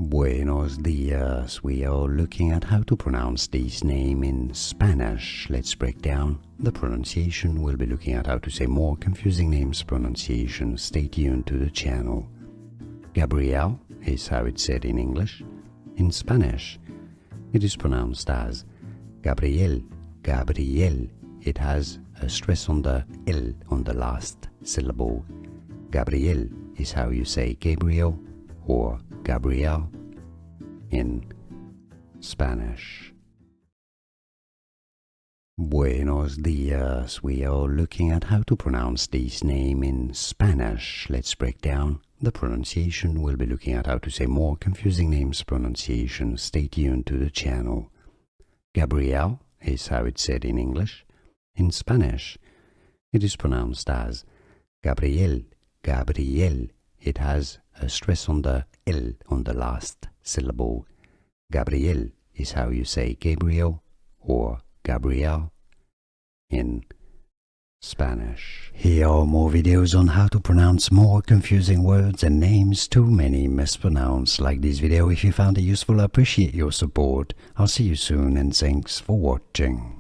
Buenos dias. We are looking at how to pronounce this name in Spanish. Let's break down the pronunciation. We'll be looking at how to say more confusing names pronunciation. Stay tuned to the channel. Gabriel is how it's said in English. In Spanish, it is pronounced as Gabriel, Gabriel. It has a stress on the L on the last syllable. Gabriel is how you say Gabriel or Gabriel in Spanish. Buenos dias. We are looking at how to pronounce this name in Spanish. Let's break down the pronunciation. We'll be looking at how to say more confusing names pronunciation. Stay tuned to the channel. Gabriel is how it's said in English. In Spanish, it is pronounced as Gabriel, Gabriel. It has a stress on the L on the last syllable. Gabriel is how you say Gabriel or Gabriel in Spanish. Here are more videos on how to pronounce more confusing words and names too many mispronounced. Like this video if you found it useful. I appreciate your support. I'll see you soon and thanks for watching.